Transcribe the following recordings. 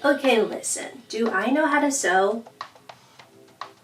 Okay, listen. Do I know how to sew?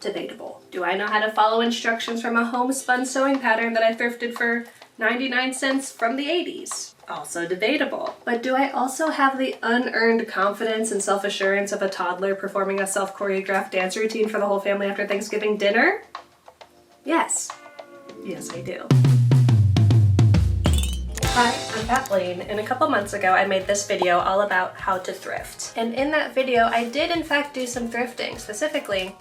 Debatable. Do I know how to follow instructions from a homespun sewing pattern that I thrifted for 99 cents from the 80s? Also debatable. But do I also have the unearned confidence and self-assurance of a toddler performing a self-choreographed dance routine for the whole family after Thanksgiving dinner? Yes. Yes, I do. Hi, I'm Kathleen, and a couple months ago I made this video all about how to thrift. And in that video I did in fact do some thrifting. Specifically,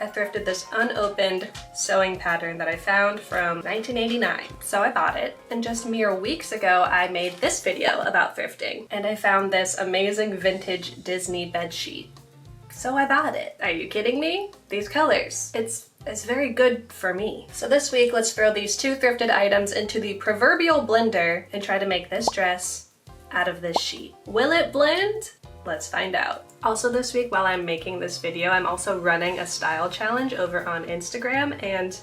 I thrifted this unopened sewing pattern that I found from 1989. So I bought it, and just mere weeks ago I made this video about thrifting, and I found this amazing vintage Disney bedsheet. So I bought it. Are you kidding me? These colors. It's very good for me. So this week, let's throw these two thrifted items into the proverbial blender and try to make this dress out of this sheet. Will it blend? Let's find out. Also this week, while I'm making this video, I'm also running a style challenge over on Instagram, and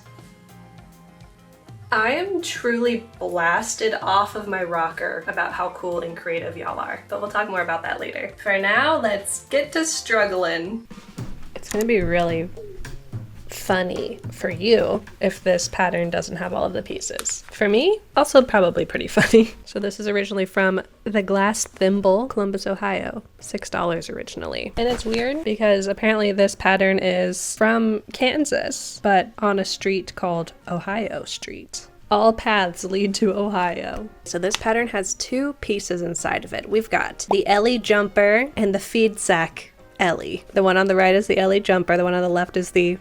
I am truly blasted off of my rocker about how cool and creative y'all are, but we'll talk more about that later. For now, let's get to struggling. It's gonna be really funny for you if this pattern doesn't have all of the pieces. For me, also probably pretty funny. So this is originally from the Glass Thimble, Columbus, Ohio. $6 originally. And it's weird because apparently this pattern is from Kansas, but on a street called Ohio Street. All paths lead to Ohio. So this pattern has two pieces inside of it. We've got the Ellie jumper and the feed sack Ellie. The one on the right is the Ellie jumper. The one on the left is the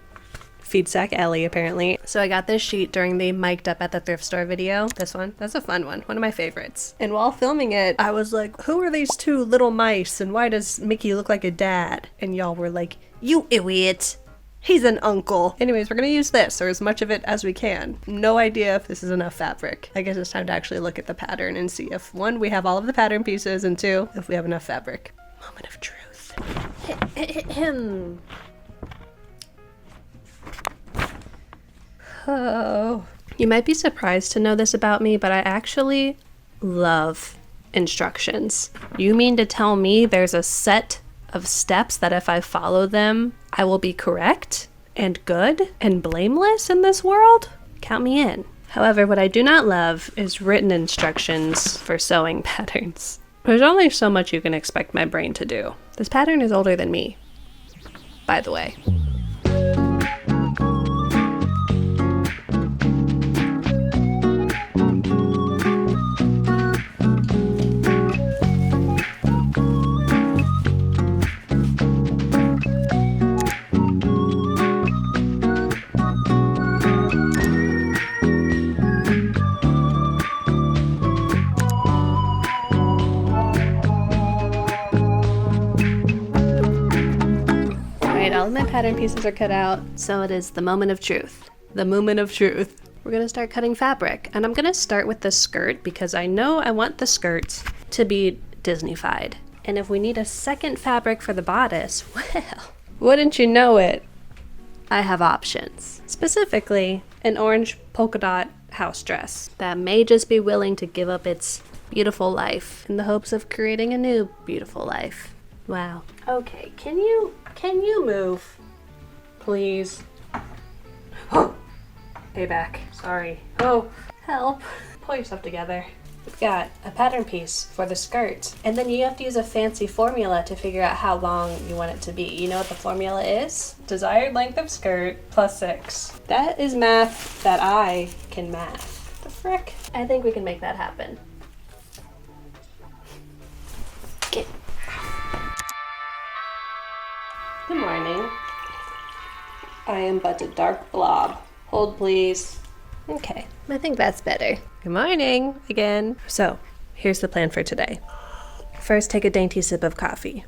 feed sack Ellie, apparently. So I got this sheet during the Mic'd Up at the Thrift Store video. This one, that's a fun one of my favorites. And while filming it, I was like, who are these two little mice and why does Mickey look like a dad? And y'all were like, you idiot, he's an uncle. Anyways, we're gonna use this, or as much of it as we can. No idea if this is enough fabric. I guess it's time to actually look at the pattern and see if, one, we have all of the pattern pieces, and two, if we have enough fabric. Moment of truth. Oh. You might be surprised to know this about me, but I actually love instructions. You mean to tell me there's a set of steps that if I follow them, I will be correct and good and blameless in this world? Count me in. However, what I do not love is written instructions for sewing patterns. There's only so much you can expect my brain to do. This pattern is older than me, by the way. All of my pattern pieces are cut out, so it is the moment of truth. The moment of truth. We're gonna start cutting fabric, and I'm gonna start with the skirt because I know I want the skirt to be Disney-fied. And if we need a second fabric for the bodice, well, wouldn't you know it, I have options. Specifically, an orange polka dot house dress that may just be willing to give up its beautiful life in the hopes of creating a new beautiful life. Wow. Okay, can you move, please? Oh, payback. Sorry. Oh, help. Pull yourself together. We've got a pattern piece for the skirt, and then you have to use a fancy formula to figure out how long you want it to be. You know what the formula is? Desired length of skirt plus 6. That is math that I can math. The frick? I think we can make that happen. Get. Good morning. I am but a dark blob. Hold, please. Okay, I think that's better. Good morning again. So, here's the plan for today. First, take a dainty sip of coffee.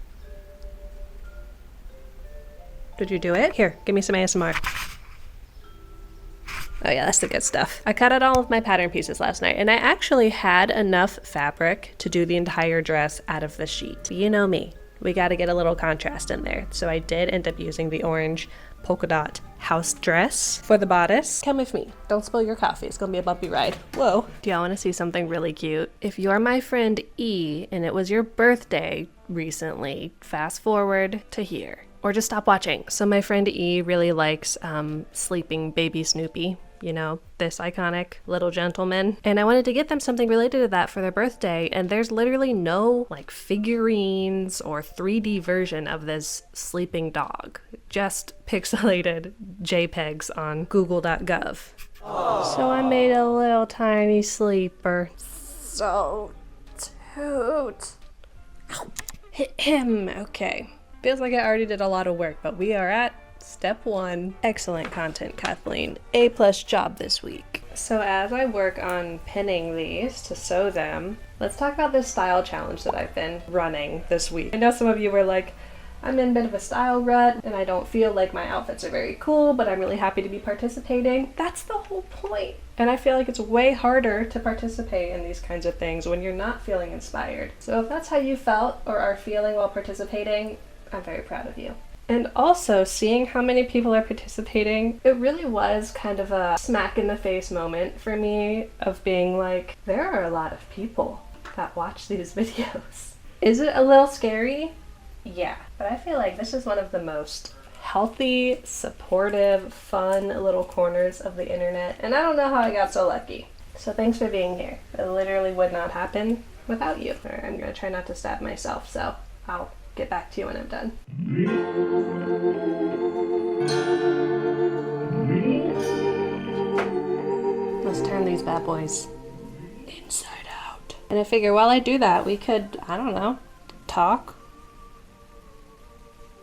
Did you do it? Here, give me some ASMR. Oh yeah, that's the good stuff. I cut out all of my pattern pieces last night, and I actually had enough fabric to do the entire dress out of the sheet. You know me. We got to get a little contrast in there. So I did end up using the orange polka dot house dress for the bodice. Come with me. Don't spill your coffee. It's gonna be a bumpy ride. Whoa. Do y'all want to see something really cute? If you're my friend E and it was your birthday recently, fast forward to here. Or just stop watching. So my friend E really likes Sleeping Baby Snoopy, you know, this iconic little gentleman. And I wanted to get them something related to that for their birthday. And there's literally no like figurines or 3D version of this sleeping dog. Just pixelated JPEGs on google.gov. So I made a little tiny sleeper. So toot. Hit him. Okay. Feels like I already did a lot of work, but we are at step 1. Excellent content, Kathleen. A+ job this week. So as I work on pinning these to sew them, let's talk about this style challenge that I've been running this week. I know some of you were like, I'm in a bit of a style rut and I don't feel like my outfits are very cool, but I'm really happy to be participating. That's the whole point. And I feel like it's way harder to participate in these kinds of things when you're not feeling inspired. So if that's how you felt or are feeling while participating, I'm very proud of you. And also, seeing how many people are participating, it really was kind of a smack in the face moment for me of being like, there are a lot of people that watch these videos. Is it a little scary? Yeah, but I feel like this is one of the most healthy, supportive, fun little corners of the internet, and I don't know how I got so lucky. So thanks for being here. It literally would not happen without you. Or I'm gonna try not to stab myself, so I'll get back to you when I'm done. Let's turn these bad boys inside out. And I figure while I do that, we could, I don't know, talk.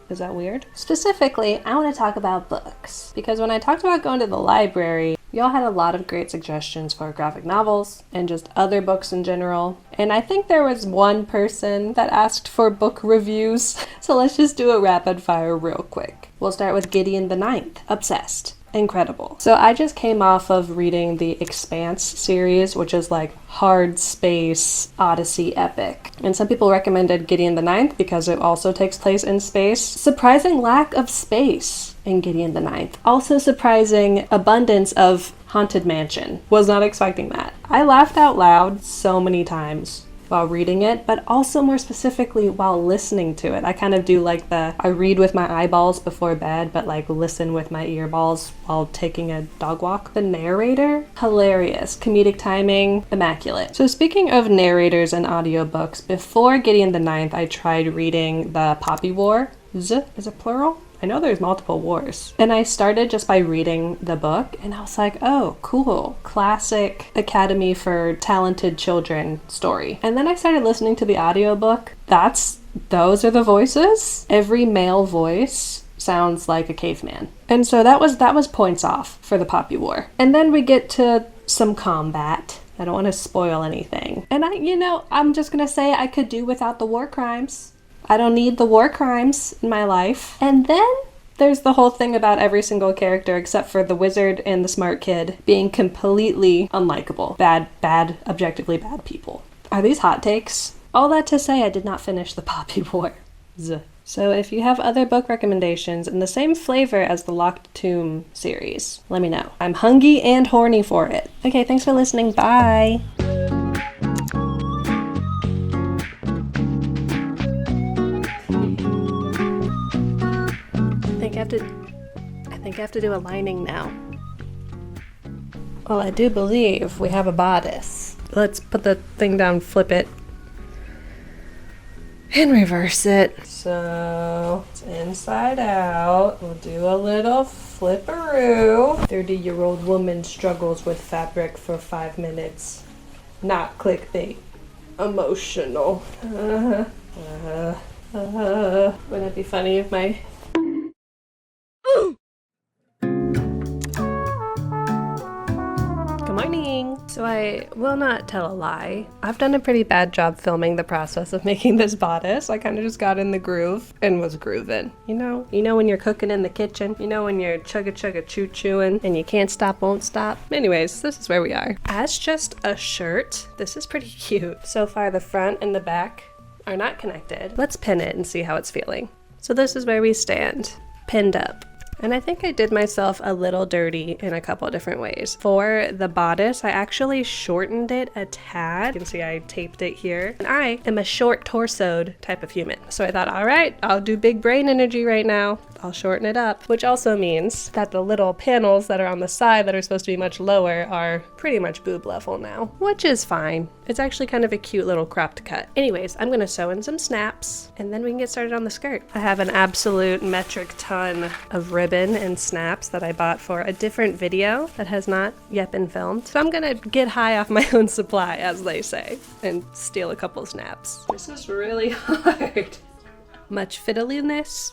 Is that weird? Specifically, I want to talk about books. Because when I talked about going to the library, y'all had a lot of great suggestions for graphic novels and just other books in general. And I think there was one person that asked for book reviews. So let's just do a rapid fire real quick. We'll start with Gideon the Ninth. Obsessed. Incredible. So I just came off of reading the Expanse series, which is like hard space Odyssey epic. And some people recommended Gideon the Ninth because it also takes place in space. Surprising lack of space in Gideon the Ninth. Also surprising abundance of Haunted Mansion. Was not expecting that. I laughed out loud so many times while reading it, but also more specifically while listening to it. I kind of do like I read with my eyeballs before bed, but like listen with my earballs while taking a dog walk. The narrator, hilarious. Comedic timing, immaculate. So speaking of narrators and audiobooks, before Gideon the Ninth, I tried reading the Poppy War. Is it plural? I know there's multiple wars. And I started just by reading the book and I was like, oh, cool. Classic Academy for Talented Children story. And then I started listening to the audiobook. Those are the voices. Every male voice sounds like a caveman. And so that was points off for the Poppy War. And then we get to some combat. I don't want to spoil anything. And I'm just gonna say I could do without the war crimes. I don't need the war crimes in my life. And then there's the whole thing about every single character except for the wizard and the smart kid being completely unlikable. Bad, objectively bad people. Are these hot takes? All that to say, I did not finish the Poppy War. So if you have other book recommendations in the same flavor as the Locked Tomb series, let me know. I'm hungry and horny for it. Okay, thanks for listening. Bye. I think I have to do a lining now. Well, I do believe we have a bodice. Let's put the thing down, flip it, and reverse it. So it's inside out. We'll do a little flipperoo. 30-year-old woman struggles with fabric for 5 minutes. Not clickbait. Emotional. Wouldn't it be funny if my... Good morning. So I will not tell a lie. I've done a pretty bad job filming the process of making this bodice. I kind of just got in the groove and was grooving. You know when you're cooking in the kitchen? You know when you're chugga-chugga-choo-chewing and you can't stop, won't stop? Anyways, this is where we are. As just a shirt, this is pretty cute. So far, the front and the back are not connected. Let's pin it and see how it's feeling. So this is where we stand, pinned up. And I think I did myself a little dirty in a couple different ways. For the bodice, I actually shortened it a tad. You can see I taped it here. And I am a short torsoed type of human. So I thought, all right, I'll do big brain energy right now. I'll shorten it up, which also means that the little panels that are on the side that are supposed to be much lower are pretty much boob level now, which is fine. It's actually kind of a cute little cropped cut. Anyways, I'm gonna sew in some snaps and then we can get started on the skirt. I have an absolute metric ton of ribbon and snaps that I bought for a different video that has not yet been filmed. So I'm gonna get high off my own supply, as they say, and steal a couple snaps. This is really hard. Much fiddliness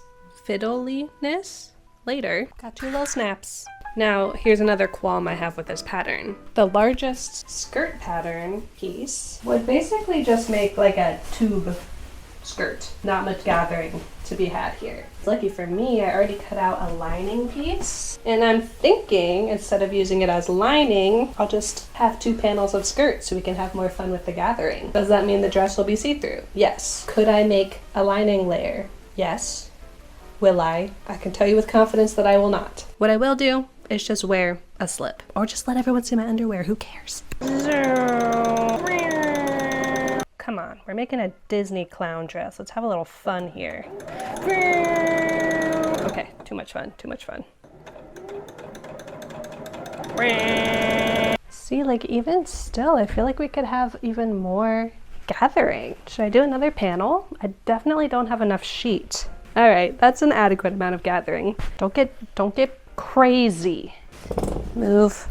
later. Got 2 little snaps. Now, here's another qualm I have with this pattern. The largest skirt pattern piece would basically just make like a tube skirt. Not much gathering to be had here. Lucky for me, I already cut out a lining piece. And I'm thinking, instead of using it as lining, I'll just have 2 panels of skirt so we can have more fun with the gathering. Does that mean the dress will be see-through? Yes. Could I make a lining layer? Yes. Will I? I can tell you with confidence that I will not. What I will do is just wear a slip. Or just let everyone see my underwear. Who cares? Come on, we're making a Disney clown dress. Let's have a little fun here. Okay, too much fun, too much fun. See, like even still, I feel like we could have even more gathering. Should I do another panel? I definitely don't have enough sheet. All right, that's an adequate amount of gathering. Don't get crazy. Move.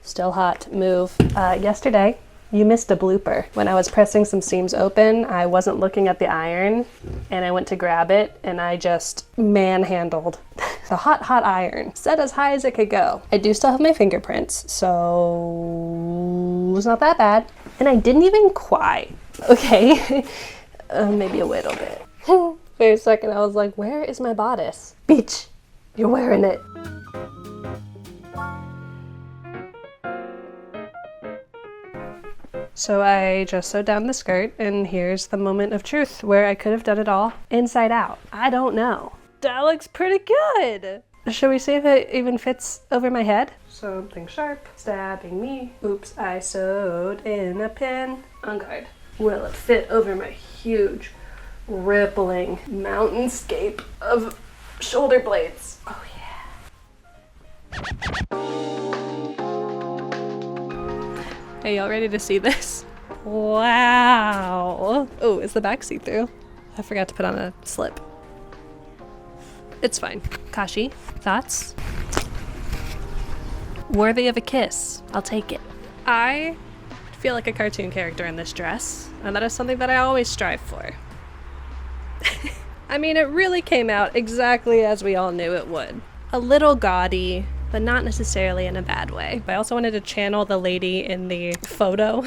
Still hot, move. Yesterday, you missed a blooper. When I was pressing some seams open, I wasn't looking at the iron and I went to grab it and I just manhandled the hot iron, set as high as it could go. I do still have my fingerprints, so it's not that bad. And I didn't even quite, okay? Maybe a little bit. For a second, I was like, where is my bodice? Bitch, you're wearing it. So I just sewed down the skirt, and here's the moment of truth where I could have done it all inside out. I don't know. That looks pretty good. Should we see if it even fits over my head? Something sharp stabbing me. Oops, I sewed in a pin. On guard. Will it fit over my huge, rippling mountainscape of shoulder blades? Oh yeah. Hey, y'all ready to see this? Wow. Oh, is the back see-through? I forgot to put on a slip. It's fine. Kashi, thoughts? Worthy of a kiss. I'll take it. I feel like a cartoon character in this dress, and that is something that I always strive for. I mean, it really came out exactly as we all knew it would. A little gaudy, but not necessarily in a bad way. I also wanted to channel the lady in the photo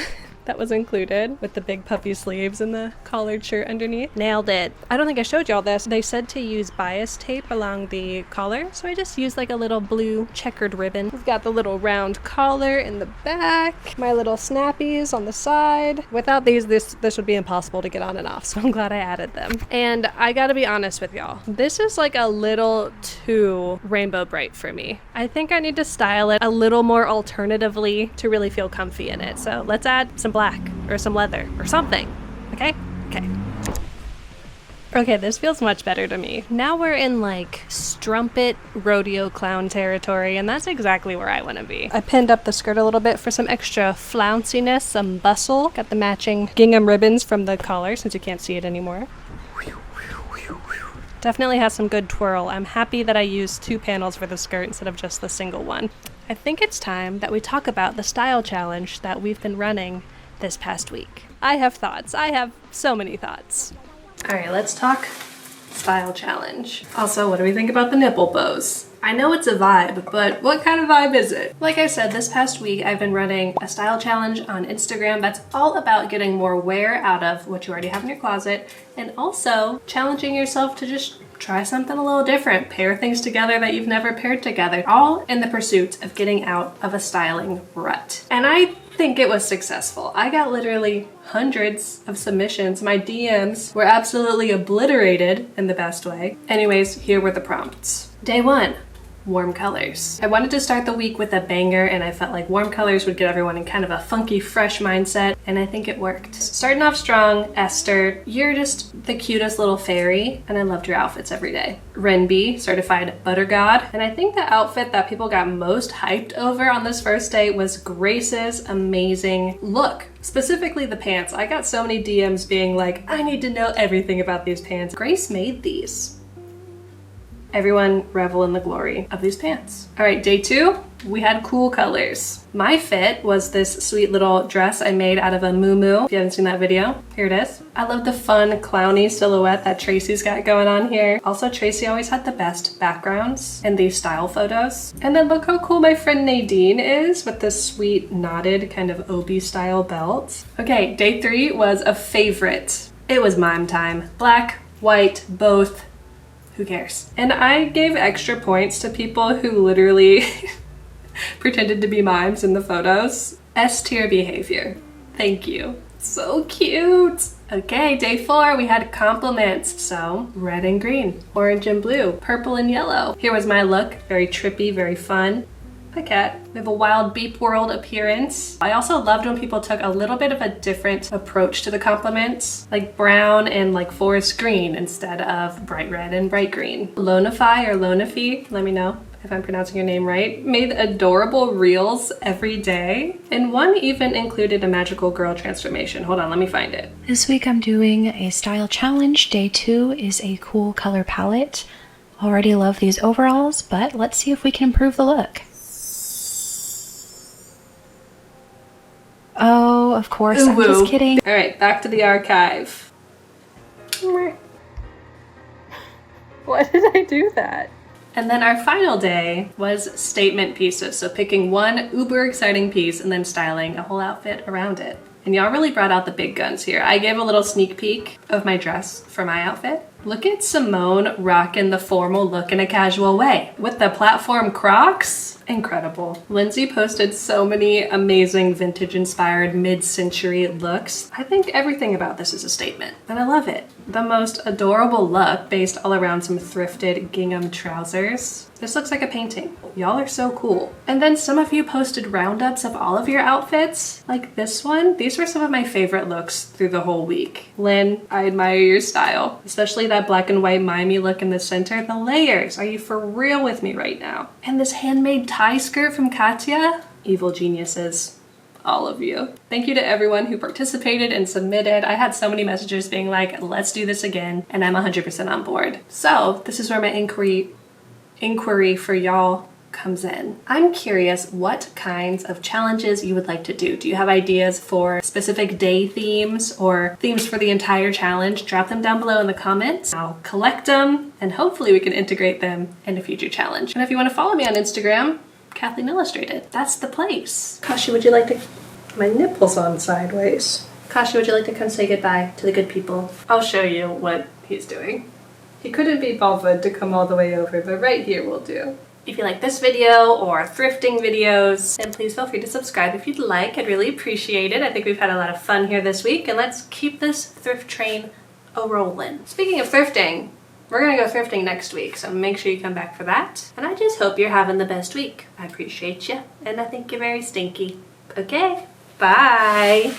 that was included with the big puffy sleeves and the collared shirt underneath. Nailed it. I don't think I showed y'all this. They said to use bias tape along the collar, so I just used like a little blue checkered ribbon. We've got the little round collar in the back, my little snappies on the side. Without these, this would be impossible to get on and off, so I'm glad I added them. And I gotta be honest with y'all, this is like a little too rainbow bright for me. I think I need to style it a little more alternatively to really feel comfy in it. So let's add some black or some leather or something. Okay? Okay, this feels much better to me. Now we're in like strumpet rodeo clown territory, and that's exactly where I want to be. I pinned up the skirt a little bit for some extra flounciness, some bustle. Got the matching gingham ribbons from the collar since you can't see it anymore. Definitely has some good twirl. I'm happy that I used 2 panels for the skirt instead of just the single one. I think it's time that we talk about the style challenge that we've been running this past week. I have thoughts. I have so many thoughts. All right, let's talk style challenge. Also, what do we think about the nipple bows? I know it's a vibe, but what kind of vibe is it? Like I said, this past week I've been running a style challenge on Instagram that's all about getting more wear out of what you already have in your closet, and also challenging yourself to just try something a little different, pair things together that you've never paired together, all in the pursuit of getting out of a styling rut. And I think it was successful. I got literally hundreds of submissions. My DMs were absolutely obliterated in the best way. Anyways, here were the prompts. Day 1. Warm colors. I wanted to start the week with a banger, and I felt like warm colors would get everyone in kind of a funky, fresh mindset, and I think it worked. Starting off strong, Esther, you're just the cutest little fairy, and I loved your outfits every day. Renby, certified butter god, and I think the outfit that people got most hyped over on this first day was Grace's amazing look. Specifically the pants. I got so many DMs being like, I need to know everything about these pants. Grace made these. Everyone revel in the glory of these pants. All right, day 2, we had cool colors. My fit was this sweet little dress I made out of a muumuu. If you haven't seen that video, here it is. I love the fun clowny silhouette that Tracy's got going on here. Also, Tracy always had the best backgrounds in these style photos. And then look how cool my friend Nadine is with this sweet knotted kind of obi style belt. Okay, day 3 was a favorite. It was mime time. Black, white, both. Who cares? And I gave extra points to people who literally pretended to be mimes in the photos. S-tier behavior. Thank you. So cute. Okay, day 4, we had compliments. So red and green, orange and blue, purple and yellow. Here was my look. Very trippy, very fun. Hi cat. We have a wild beep world appearance. I also loved when people took a little bit of a different approach to the compliments, like brown and like forest green instead of bright red and bright green. Lonify or Lonify, let me know if I'm pronouncing your name right, made adorable reels every day. And one even included a magical girl transformation. Hold on, let me find it. This week I'm doing a style challenge. Day 2 is a cool color palette. Already love these overalls, but let's see if we can improve the look. Oh, of course, I'm just kidding. All right, back to the archive. Why did I do that? And then our final day was statement pieces. So picking one uber exciting piece and then styling a whole outfit around it. And y'all really brought out the big guns here. I gave a little sneak peek of my dress for my outfit. Look at Simone rocking the formal look in a casual way. With the platform Crocs, incredible. Lindsay posted so many amazing vintage inspired mid-century looks. I think everything about this is a statement, and I love it. The most adorable look based all around some thrifted gingham trousers. This looks like a painting. Y'all are so cool. And then some of you posted roundups of all of your outfits, like this one. These were some of my favorite looks through the whole week. Lynn, I admire your style, especially that black and white mimey look in the center. The layers, are you for real with me right now? And this handmade tie skirt from Katya. Evil geniuses. All of you. Thank you to everyone who participated and submitted. I had so many messages being like, let's do this again, and I'm 100% on board. So this is where my inquiry for y'all comes in. I'm curious what kinds of challenges you would like to do. Do you have ideas for specific day themes or themes for the entire challenge? Drop them down below in the comments. I'll collect them and hopefully we can integrate them in a future challenge. And if you want to follow me on Instagram, kathleenillustrated. That's the place. Kashi, would you like to... My nipple's on sideways. Kashi, would you like to come say goodbye to the good people? I'll show you what he's doing. He couldn't be bothered to come all the way over, but right here will do. If you like this video or thrifting videos, then please feel free to subscribe if you'd like. I'd really appreciate it. I think we've had a lot of fun here this week, and let's keep this thrift train a-rollin'. Speaking of thrifting, we're gonna go thrifting next week, so make sure you come back for that. And I just hope you're having the best week. I appreciate you, and I think you're very stinky. Okay, bye.